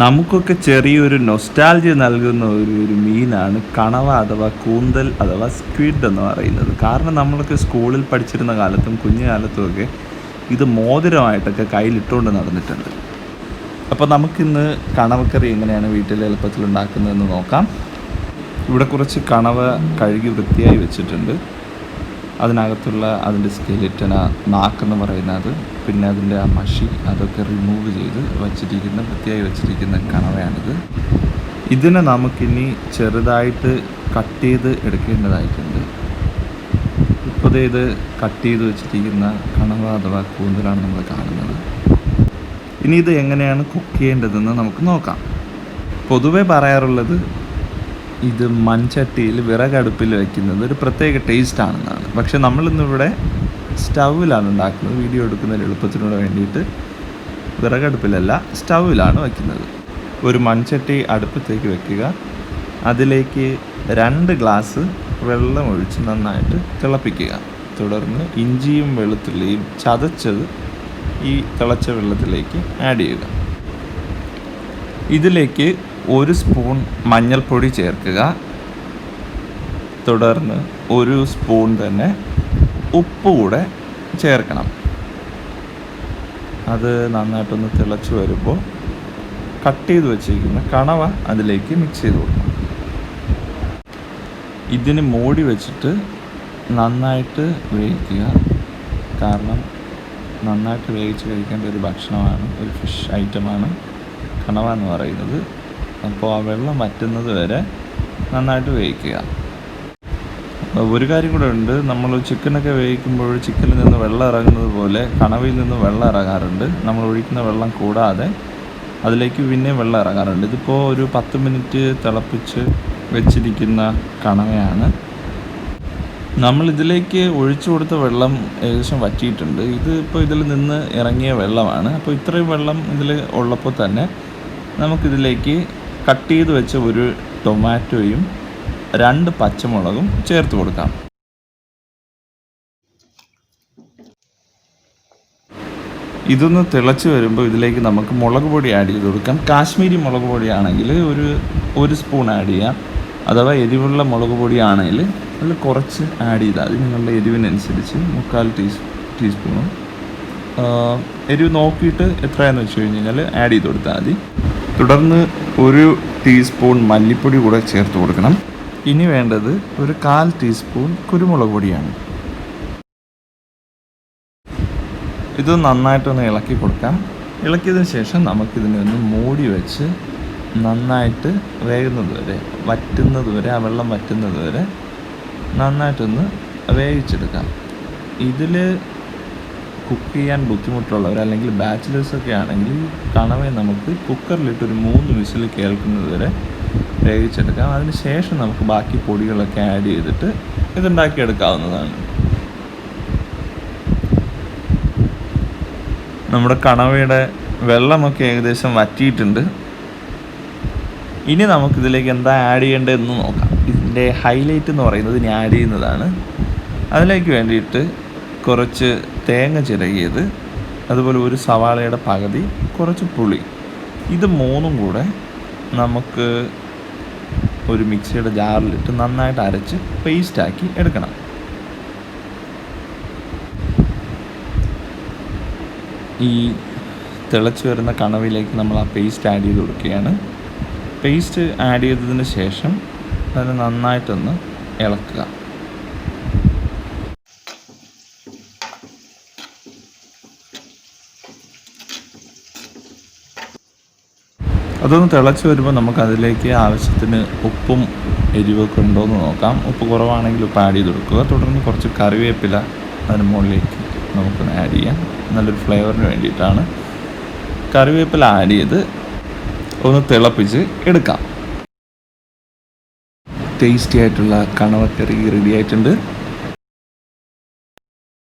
നമുക്കൊക്കെ ചെറിയൊരു നൊസ്റ്റാൾജിയ നൽകുന്ന ഒരു മീനാണ് കണവ അഥവാ കൂന്തൽ അഥവാ സ്ക്വിഡ് എന്ന് പറയുന്നത്. കാരണം നമ്മളൊക്കെ സ്കൂളിൽ പഠിച്ചിരുന്ന കാലത്തും കുഞ്ഞുകാലത്തുമൊക്കെ ഇത് മോതിരമായിട്ടൊക്കെ കയ്യിലിട്ടുകൊണ്ട് നടന്നിട്ടുണ്ട്. അപ്പോൾ നമുക്കിന്ന് കണവക്കറി എങ്ങനെയാണ് വീട്ടിൽ എളുപ്പത്തിൽ ഉണ്ടാക്കുന്നതെന്ന് നോക്കാം. ഇവിടെ കുറച്ച് കണവ കഴുകി വൃത്തിയായി വെച്ചിട്ടുണ്ട്. അതിനകത്തുള്ള അതിൻ്റെ സ്കെലിറ്റന നാക്കെന്ന് പറയുന്നത്, പിന്നെ അതിൻ്റെ ആ മഷി അതൊക്കെ റിമൂവ് ചെയ്ത് വൃത്തിയായി വെച്ചിരിക്കുന്ന കണവയാണിത്. ഇതിനെ നമുക്കിനി ചെറുതായിട്ട് കട്ട് ചെയ്ത് എടുക്കേണ്ടതായിട്ടുണ്ട്. ഇപ്പോൾ ഇത് കട്ട് ചെയ്ത് വെച്ചിരിക്കുന്ന കണവ അഥവാ കൂന്തലാണ് നമ്മൾ കാണുന്നത്. ഇനി ഇത് എങ്ങനെയാണ് കുക്ക് ചെയ്യേണ്ടതെന്ന് നമുക്ക് നോക്കാം. പൊതുവെ പറയാറുള്ളത് ഇത് മൺചട്ടിയിൽ വിറകടുപ്പിൽ വയ്ക്കുന്നത് ഒരു പ്രത്യേക ടേസ്റ്റ് ആണെന്നാണ്. പക്ഷെ നമ്മളിന്നിവിടെ സ്റ്റൗവിലാണ് ഉണ്ടാക്കുന്നത്. വീഡിയോ എടുക്കുന്നതിന് എളുപ്പത്തിനൂടെ വേണ്ടിയിട്ട് വിറകടുപ്പിലല്ല, സ്റ്റൗവിലാണ് വയ്ക്കുന്നത്. ഒരു മൺചട്ടി അടുപ്പത്തേക്ക് വെക്കുക. അതിലേക്ക് 2 ഗ്ലാസ് വെള്ളം ഒഴിച്ച് നന്നായിട്ട് തിളപ്പിക്കുക. തുടർന്ന് ഇഞ്ചിയും വെളുത്തുള്ളിയും ചതച്ചത് ഈ തിളച്ച വെള്ളത്തിലേക്ക് ആഡ് ചെയ്യുക. ഇതിലേക്ക് 1 സ്പൂൺ മഞ്ഞൾപ്പൊടി ചേർക്കുക. തുടർന്ന് 1 സ്പൂൺ തന്നെ ഉപ്പ് കൂടെ ചേർക്കണം. അത് നന്നായിട്ടൊന്ന് തിളച്ച് വരുമ്പോൾ കട്ട് ചെയ്ത് വെച്ചിരിക്കുന്ന കണവ അതിലേക്ക് മിക്സ് ചെയ്ത് കൊടുക്കണം. ഇതിന് മൂടി വെച്ചിട്ട് നന്നായിട്ട് വേവിക്കുക. കാരണം നന്നായിട്ട് വേവിച്ച് കഴിക്കേണ്ട ഒരു ഭക്ഷണമാണ്, ഒരു ഫിഷ് ഐറ്റമാണ് കണവ എന്ന് പറയുന്നത്. അപ്പോൾ ആ വെള്ളം വറ്റുന്നത് വരെ നന്നായിട്ട് വേവിക്കുക. ഒരു കാര്യം കൂടെ ഉണ്ട്, നമ്മൾ ചിക്കനൊക്കെ വേവിക്കുമ്പോൾ ചിക്കനിൽ നിന്ന് വെള്ളം ഇറങ്ങുന്നത് പോലെ കണവയിൽ നിന്ന് വെള്ളം ഇറങ്ങാറുണ്ട്. നമ്മൾ ഒഴിക്കുന്ന വെള്ളം കൂടാതെ അതിലേക്ക് പിന്നെയും വെള്ളം ഇറങ്ങാറുണ്ട്. ഇതിപ്പോൾ ഒരു 10 മിനിറ്റ് തിളപ്പിച്ച് വെച്ചിരിക്കുന്ന കണവയാണ്. നമ്മളിതിലേക്ക് ഒഴിച്ചു കൊടുത്ത വെള്ളം ഏകദേശം വറ്റിയിട്ടുണ്ട്. ഇതിപ്പോൾ ഇതിൽ നിന്ന് ഇറങ്ങിയ വെള്ളമാണ്. അപ്പോൾ ഇത്രയും വെള്ളം ഇതിൽ ഉള്ളപ്പോൾ തന്നെ നമുക്കിതിലേക്ക് കട്ട് ചെയ്ത് വെച്ച 1 ടൊമാറ്റോയും 2 പച്ചമുളകും ചേർത്ത് കൊടുക്കാം. ഇതൊന്ന് തിളച്ച് വരുമ്പോൾ ഇതിലേക്ക് നമുക്ക് മുളക് പൊടി ആഡ് ചെയ്ത് കൊടുക്കാം. കാശ്മീരി മുളക് പൊടിയാണെങ്കിൽ ഒരു സ്പൂൺ ആഡ് ചെയ്യാം. അഥവാ എരിവുള്ള മുളക് പൊടിയാണെങ്കിൽ അതിൽ കുറച്ച് ആഡ് ചെയ്താൽ മതി. നിങ്ങളുടെ എരിവിനനുസരിച്ച് 3/4 ടീസ്പൂണും എരിവ് നോക്കിയിട്ട് എത്രയാണെന്ന് വെച്ച് കഴിഞ്ഞാൽ ആഡ് ചെയ്ത് കൊടുത്താൽ മതി. തുടർന്ന് 1 ടീസ്പൂൺ മല്ലിപ്പൊടി കൂടെ ചേർത്ത് കൊടുക്കണം. ഇനി വേണ്ടത് 1/4 ടീസ്പൂൺ കുരുമുളക് പൊടിയാണ്. ഇത് നന്നായിട്ടൊന്ന് ഇളക്കി കൊടുക്കാം. ഇളക്കിയതിന് ശേഷം നമുക്കിതിനെ ഒന്ന് മൂടി വെച്ച് നന്നായിട്ട് വേകുന്നത് വരെ, ആ വെള്ളം വറ്റുന്നത് വരെ നന്നായിട്ടൊന്ന് വേവിച്ചെടുക്കാം. ഇതിൽ കുക്ക് ചെയ്യാൻ ബുദ്ധിമുട്ടുള്ളവർ അല്ലെങ്കിൽ ബാച്ചിലേഴ്സൊക്കെ ആണെങ്കിൽ കണവയെ നമുക്ക് കുക്കറിലിട്ട് 3 വിസിൽ കേൾക്കുന്നത് വരെ വേവിച്ചെടുക്കാം. അതിന് ശേഷം നമുക്ക് ബാക്കി പൊടികളൊക്കെ ആഡ് ചെയ്തിട്ട് ഇതുണ്ടാക്കിയെടുക്കാവുന്നതാണ്. നമ്മുടെ കണവയുടെ വെള്ളമൊക്കെ ഏകദേശം വറ്റിയിട്ടുണ്ട്. ഇനി നമുക്കിതിലേക്ക് എന്താ ആഡ് ചെയ്യേണ്ടതെന്ന് നോക്കാം. ഇതിൻ്റെ ഹൈലൈറ്റ് എന്ന് പറയുന്നത് ഇനി ആഡ് ചെയ്യുന്നതാണ്. അതിലേക്ക് വേണ്ടിയിട്ട് കുറച്ച് തേങ്ങ ചിരകിയത്, അതുപോലെ 1 സവാളയുടെ പകുതി, കുറച്ച് പുളി, ഇത് 3ഉം കൂടെ നമുക്ക് ഒരു മിക്സിയുടെ ജാറിലിട്ട് നന്നായിട്ട് അരച്ച് പേസ്റ്റാക്കി എടുക്കണം. ഈ തിളച്ച് വരുന്ന കണവയിലേക്ക് നമ്മൾ ആ പേസ്റ്റ് ആഡ് ചെയ്ത് കൊടുക്കുകയാണ്. പേസ്റ്റ് ആഡ് ചെയ്തതിന് ശേഷം അതിനെ നന്നായിട്ടൊന്ന് ഇളക്കുക. അതൊന്ന് തിളച്ച് വരുമ്പോൾ നമുക്കതിലേക്ക് ആവശ്യത്തിന് ഉപ്പും എരിവൊക്കെ ഉണ്ടോ എന്ന് നോക്കാം. ഉപ്പ് കുറവാണെങ്കിൽ ഉപ്പ് ആഡ് ചെയ്ത് കൊടുക്കുക. തുടർന്ന് കുറച്ച് കറിവേപ്പില അതിന് മുകളിലേക്ക് നമുക്കൊന്ന് ആഡ് ചെയ്യാം. നല്ലൊരു ഫ്ലേവറിന് വേണ്ടിയിട്ടാണ്. കറിവേപ്പില ആഡ് ചെയ്ത് ഒന്ന് തിളപ്പിച്ച് എടുക്കാം. ടേസ്റ്റി ആയിട്ടുള്ള കണവക്കറി റെഡി ആയിട്ടുണ്ട്.